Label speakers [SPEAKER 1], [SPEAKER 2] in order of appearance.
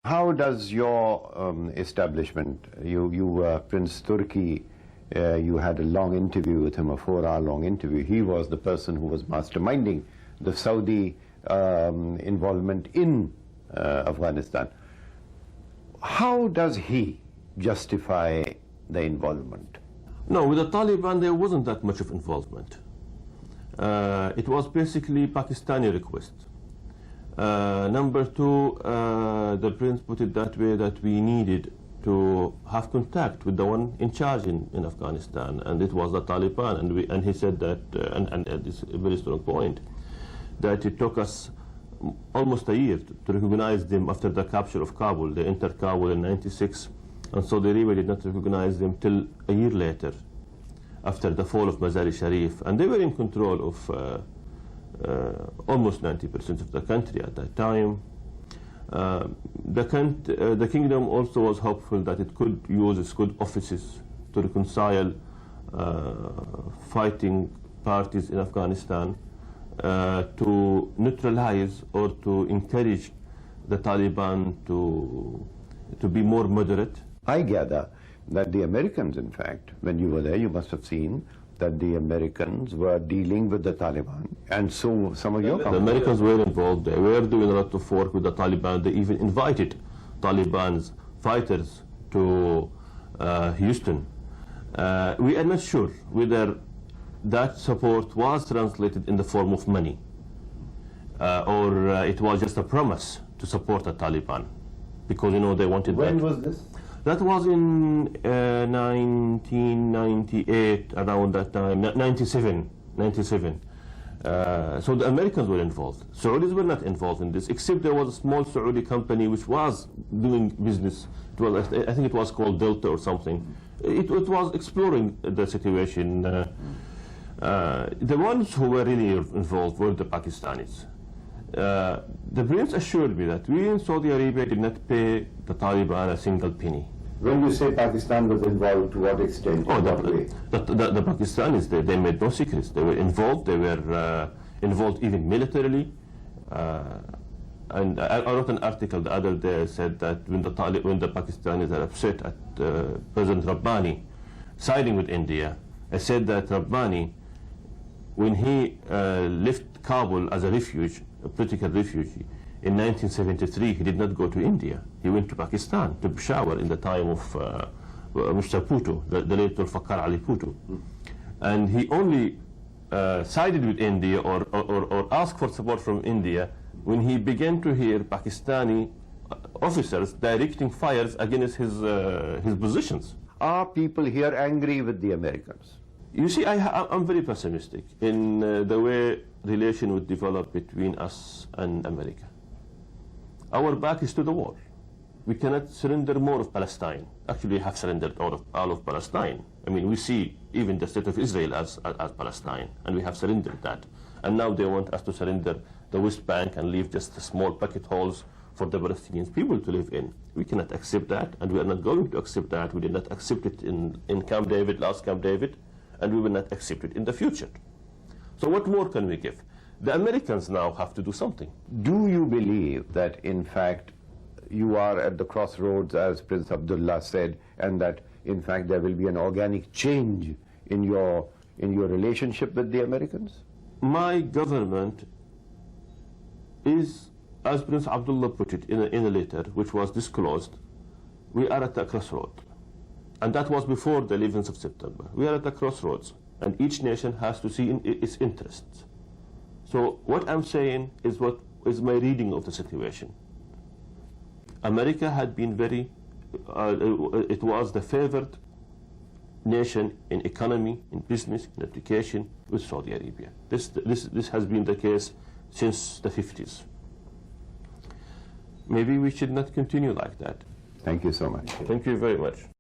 [SPEAKER 1] How does your establishment, Prince Turki, you had a long interview with him, a 4-hour long interview. He was the person who was masterminding the Saudi involvement in Afghanistan. How does he justify the involvement?
[SPEAKER 2] No, with the Taliban there wasn't that much of involvement. It was basically Pakistani request. Number two, the Prince put it that way, that we needed to have contact with the one in charge in Afghanistan, and it was the Taliban. And he said that, and it's a very strong point, that it took us almost a year to recognize them after the capture of Kabul. They entered Kabul in '96, and Saudi Arabia did not recognize them till a year later, after the fall of Mazar-e-Sharif. And they were in control of almost 90% of the country at that time. The kingdom also was hopeful that it could use its good offices to reconcile fighting parties in Afghanistan, to neutralize or to encourage the Taliban to be more moderate.
[SPEAKER 1] I gather that the Americans, in fact, when you were there, you must have seen that the Americans were dealing with the Taliban, and so some of your
[SPEAKER 2] The Americans were involved. They were doing a lot of work with the Taliban. They even invited Taliban's fighters to Houston. We are not sure whether that support was translated in the form of money or it was just a promise to support the Taliban, because, you know, they wanted
[SPEAKER 1] When was this?
[SPEAKER 2] That was in 1998, around that time, 97. So the Americans were involved. Saudis were not involved in this, except there was a small Saudi company which was doing business. I think it was called Delta or something. It was exploring the situation. The ones who were really involved were the Pakistanis. The Prince assured me that we in Saudi Arabia did not pay the Taliban a single penny.
[SPEAKER 1] When you say Pakistan was involved, to what extent?
[SPEAKER 2] Oh, the Pakistanis, they made no secrets. They were involved. They were involved even militarily. And I wrote an article the other day, said that when the Pakistanis are upset at President Rabbani siding with India, I said that Rabbani, when he left Kabul as a refugee, a political refugee, in 1973, he did not go to India. He went to Pakistan, to Peshawar, in the time of Mr. Bhutto, the late Fakar Ali Bhutto. And he only sided with India or asked for support from India when he began to hear Pakistani officers directing fires against his positions.
[SPEAKER 1] Are people here angry with the Americans?
[SPEAKER 2] You see, I'm very pessimistic in the way relation would develop between us and America. Our back is to the wall. We cannot surrender more of Palestine. Actually, we have surrendered all of Palestine. I mean, we see even the state of Israel as Palestine, and we have surrendered that. And now they want us to surrender the West Bank and leave just small pocket holes for the Palestinian people to live in. We cannot accept that, and we are not going to accept that. We did not accept it in Camp David, last Camp David, and we will not accept it in the future. So what more can we give? The Americans now have to do something.
[SPEAKER 1] Do you believe that, in fact, you are at the crossroads, as Prince Abdullah said, and that, in fact, there will be an organic change in your relationship with the Americans?
[SPEAKER 2] My government is, as Prince Abdullah put it in a letter which was disclosed, we are at a crossroad. And that was before the 11th of September. We are at a crossroads, and each nation has to see its interests. So what I'm saying is what is my reading of the situation. America had been very, it was the favored nation in economy, in business, in education with Saudi Arabia. This has been the case since the 50s. Maybe we should not continue like that.
[SPEAKER 1] Thank you so much.
[SPEAKER 2] Thank you very much.